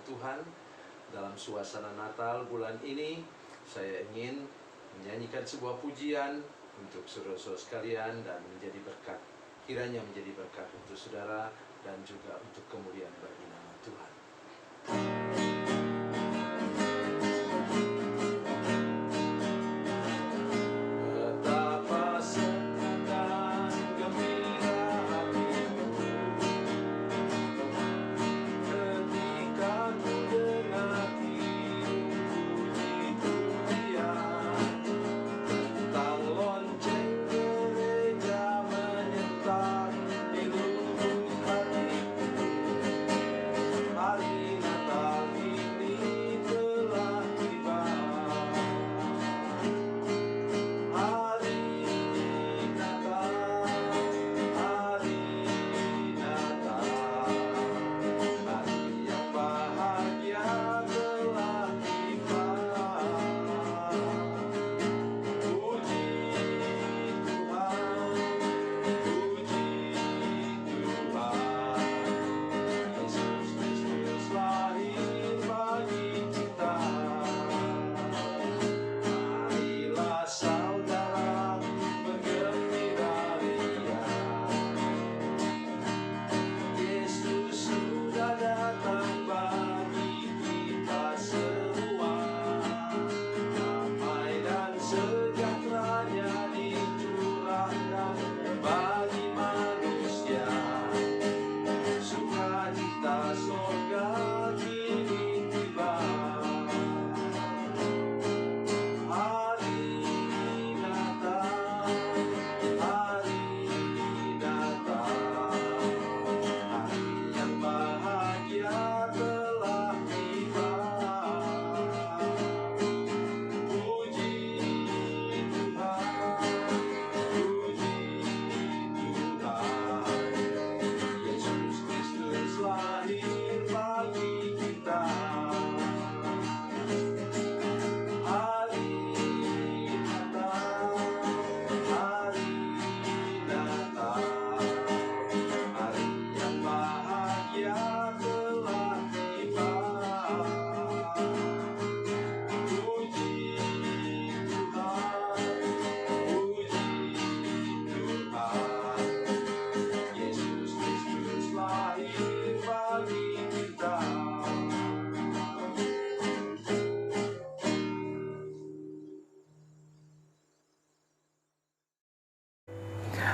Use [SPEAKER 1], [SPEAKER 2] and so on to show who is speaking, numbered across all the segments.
[SPEAKER 1] Tuhan. Dalam suasana Natal bulan ini, saya ingin menyanyikan sebuah pujian untuk saudara-saudara sekalian dan menjadi berkat. Kiranya menjadi berkat untuk saudara dan juga untuk kemuliaan bagi nama Tuhan.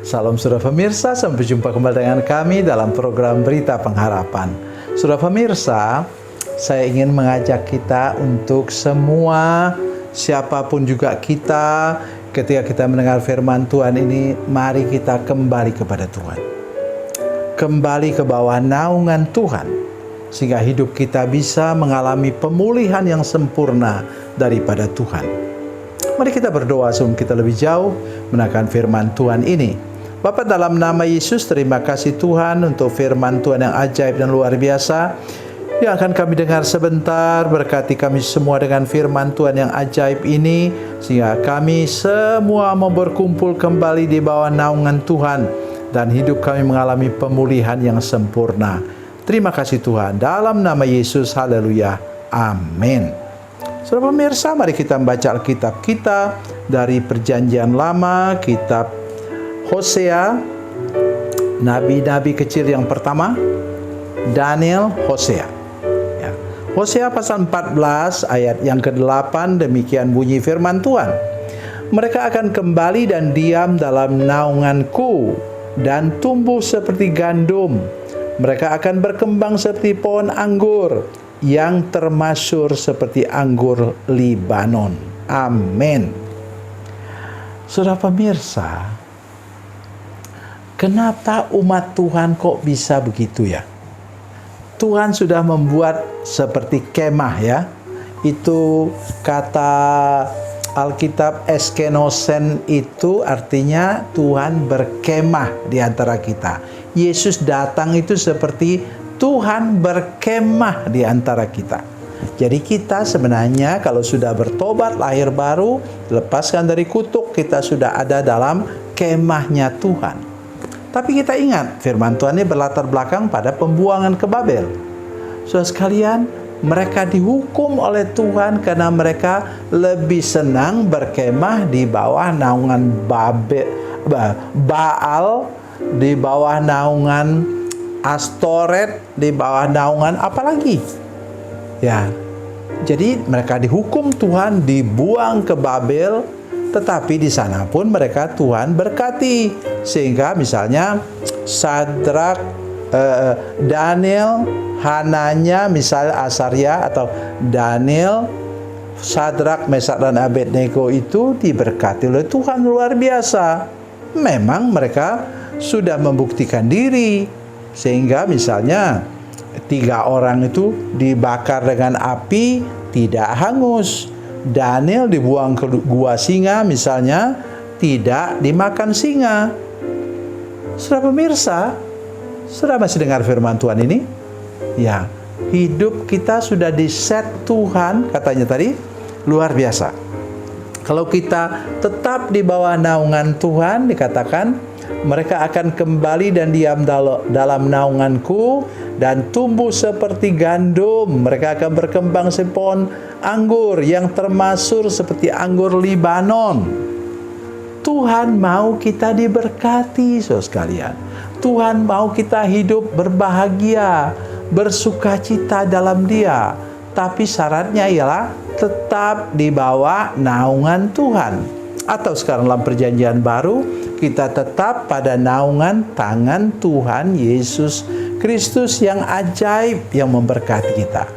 [SPEAKER 2] Salam saudara pemirsa, sampai jumpa kembali dengan kami dalam program Berita Pengharapan. Saudara pemirsa, saya ingin mengajak kita untuk semua, siapapun juga kita, ketika kita mendengar firman Tuhan ini, mari kita kembali kepada Tuhan. Kembali ke bawah naungan Tuhan, sehingga hidup kita bisa mengalami pemulihan yang sempurna daripada Tuhan. Mari kita berdoa sebelum kita lebih jauh menekan firman Tuhan ini. Bapa, dalam nama Yesus, terima kasih Tuhan untuk firman Tuhan yang ajaib dan luar biasa yang akan kami dengar sebentar. Berkati kami semua dengan firman Tuhan yang ajaib ini, sehingga kami semua mau berkumpul kembali di bawah naungan Tuhan dan hidup kami mengalami pemulihan yang sempurna. Terima kasih Tuhan, dalam nama Yesus, haleluya, amin. Saudara pemirsa, mari kita membaca Alkitab kita dari Perjanjian Lama, kitab Hosea, nabi-nabi kecil yang pertama, Daniel, Hosea. Ya. Hosea pasal 14 ayat yang ke-8, demikian bunyi firman Tuhan. Mereka akan kembali dan diam dalam naunganku dan tumbuh seperti gandum. Mereka akan berkembang seperti pohon anggur yang termasyur seperti anggur Libanon. Amin. Saudara pemirsa, kenapa umat Tuhan kok bisa begitu ya? Tuhan sudah membuat seperti kemah ya. Itu kata Alkitab eskenosen itu artinya Tuhan berkemah di antara kita. Yesus datang itu seperti Tuhan berkemah di antara kita. Jadi kita sebenarnya kalau sudah bertobat, lahir baru, lepaskan dari kutuk, kita sudah ada dalam kemahnya Tuhan. Tapi kita ingat, firman Tuhan ini berlatar belakang pada pembuangan ke Babel. Saudara sekalian, mereka dihukum oleh Tuhan karena mereka lebih senang berkemah di bawah naungan Baal, di bawah naungan Astoret, di bawah naungan apalagi. Ya. Jadi mereka dihukum Tuhan, dibuang ke Babel, tetapi di sana pun mereka Tuhan berkati. Sehingga misalnya Sadrak, Daniel, Hananya, misalnya Asaria atau Daniel, Sadrak, Mesak dan Abednego itu diberkati oleh Tuhan luar biasa. Memang mereka sudah membuktikan diri, sehingga misalnya 3 orang itu dibakar dengan api tidak hangus. Daniel dibuang ke gua singa misalnya, tidak dimakan singa. Saudara pemirsa, saudara masih dengar firman Tuhan ini? Ya, hidup kita sudah diset Tuhan, katanya tadi, luar biasa. Kalau kita tetap di bawah naungan Tuhan, dikatakan, mereka akan kembali dan diam dalam naunganku dan tumbuh seperti gandum. Mereka akan berkembang seperti pohon anggur yang termasur seperti anggur Libanon. Tuhan mau kita diberkati, saudara sekalian. Tuhan mau kita hidup berbahagia, bersukacita dalam Dia. Tapi syaratnya ialah tetap di bawah naungan Tuhan. Atau sekarang dalam perjanjian baru, kita tetap pada naungan tangan Tuhan Yesus Kristus yang ajaib, yang memberkati kita.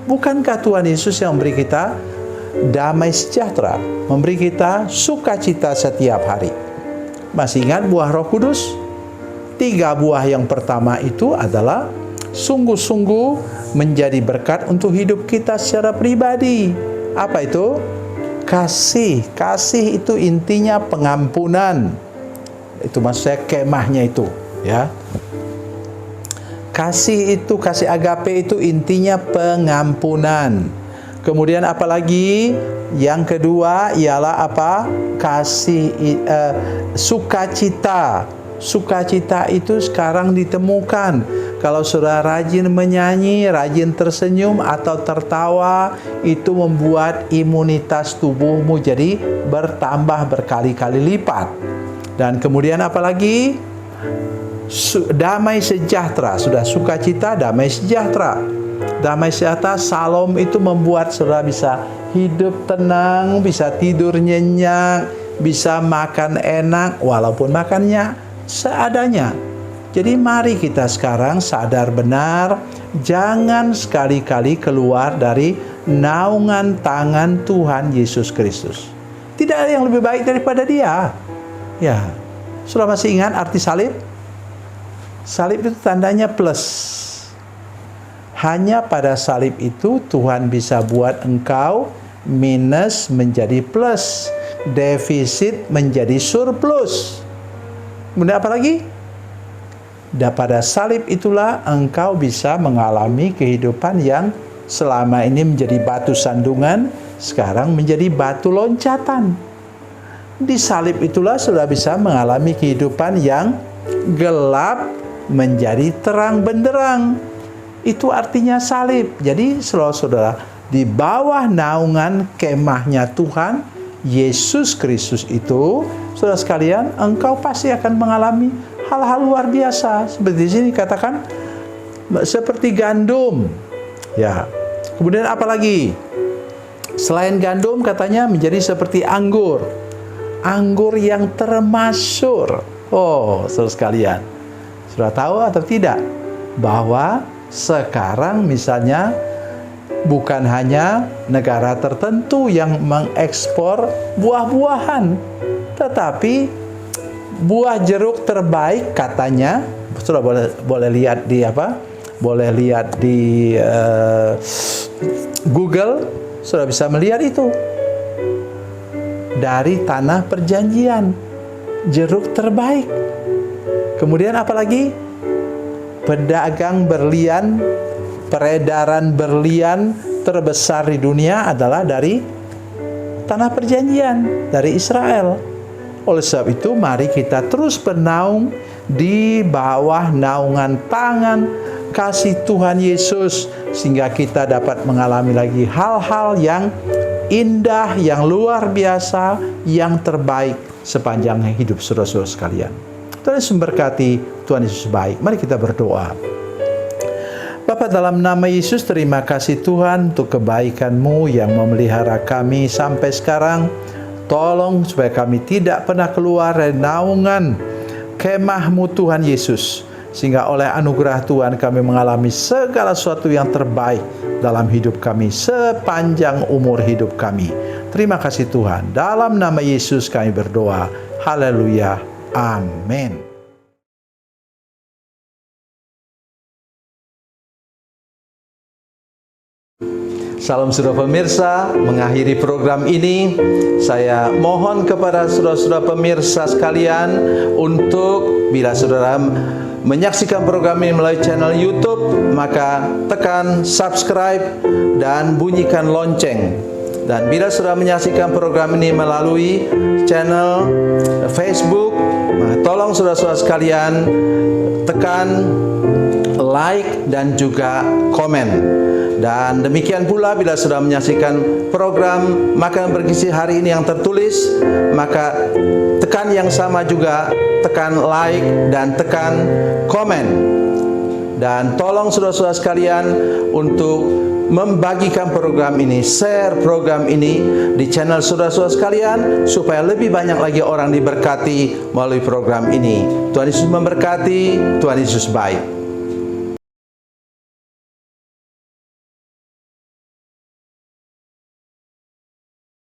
[SPEAKER 2] Bukankah Tuhan Yesus yang memberi kita damai sejahtera, memberi kita sukacita setiap hari? Masih ingat buah Roh Kudus? 3 buah yang pertama itu adalah sungguh-sungguh menjadi berkat untuk hidup kita secara pribadi. Apa itu? Kasih. Kasih itu intinya pengampunan. Itu maksudnya kemahnya itu, ya. Kasih itu, kasih agape itu intinya pengampunan. Kemudian apalagi? Yang kedua ialah apa? Kasih sukacita. Sukacita itu sekarang ditemukan. Kalau saudara rajin menyanyi, rajin tersenyum atau tertawa, itu membuat imunitas tubuhmu jadi bertambah berkali-kali lipat. Dan kemudian apalagi? Damai sejahtera. Sudah sukacita, damai sejahtera. Damai sejahtera, Salom itu membuat saudara bisa hidup tenang, bisa tidur nyenyak, bisa makan enak walaupun makannya seadanya. Jadi mari kita sekarang sadar benar, jangan sekali-kali keluar dari naungan tangan Tuhan Yesus Kristus. Tidak ada yang lebih baik daripada Dia. Ya, sudah masih ingat arti salib? Salib itu tandanya plus. Hanya pada salib itu Tuhan bisa buat engkau minus menjadi plus, defisit menjadi surplus. Kemudian apa lagi? Dan pada salib itulah engkau bisa mengalami kehidupan yang selama ini menjadi batu sandungan, sekarang menjadi batu loncatan. Di salib itulah sudah bisa mengalami kehidupan yang gelap menjadi terang benderang. Itu artinya salib. Jadi saudara-saudara, di bawah naungan kemahnya Tuhan Yesus Kristus itu, saudara sekalian, engkau pasti akan mengalami hal-hal luar biasa. Seperti di sini katakan seperti gandum. Ya. Kemudian apa lagi? Selain gandum katanya menjadi seperti anggur. Anggur yang termasyur. Oh, saudara sekalian. Sudah tahu atau tidak bahwa sekarang misalnya bukan hanya negara tertentu yang mengekspor buah-buahan, tetapi buah jeruk terbaik katanya, sudah boleh lihat di apa? Boleh lihat di Google, sudah bisa melihat itu. Dari tanah perjanjian, jeruk terbaik. Kemudian apalagi? Pedagang berlian, peredaran berlian terbesar di dunia adalah dari tanah perjanjian, dari Israel. Oleh sebab itu, mari kita terus bernaung di bawah naungan tangan kasih Tuhan Yesus, sehingga kita dapat mengalami lagi hal-hal yang indah, yang luar biasa, yang terbaik sepanjang hidup saudara-saudara sekalian. Tuhan Yesus memberkati, Tuhan Yesus baik. Mari kita berdoa. Bapa, dalam nama Yesus, terima kasih Tuhan untuk kebaikan-Mu yang memelihara kami sampai sekarang. Tolong supaya kami tidak pernah keluar dari naungan kemah-Mu Tuhan Yesus, sehingga oleh anugerah Tuhan kami mengalami segala sesuatu yang terbaik dalam hidup kami sepanjang umur hidup kami. Terima kasih Tuhan. Dalam nama Yesus kami berdoa. Haleluya. Amin. Salam saudara pemirsa, mengakhiri program ini saya mohon kepada saudara-saudara pemirsa sekalian untuk bila saudara menyaksikan program ini melalui channel YouTube, maka tekan subscribe dan bunyikan lonceng. Dan bila saudara menyaksikan program ini melalui channel Facebook, tolong saudara-saudara sekalian tekan like dan juga komen. Dan demikian pula bila sudah menyaksikan program Makanan Bergizi hari ini yang tertulis, maka tekan yang sama juga, tekan like dan tekan komen. Dan tolong saudara-saudara sekalian untuk membagikan program ini, share program ini di channel saudara-saudara sekalian, supaya lebih banyak lagi orang diberkati melalui program ini. Tuhan Yesus memberkati, Tuhan Yesus baik.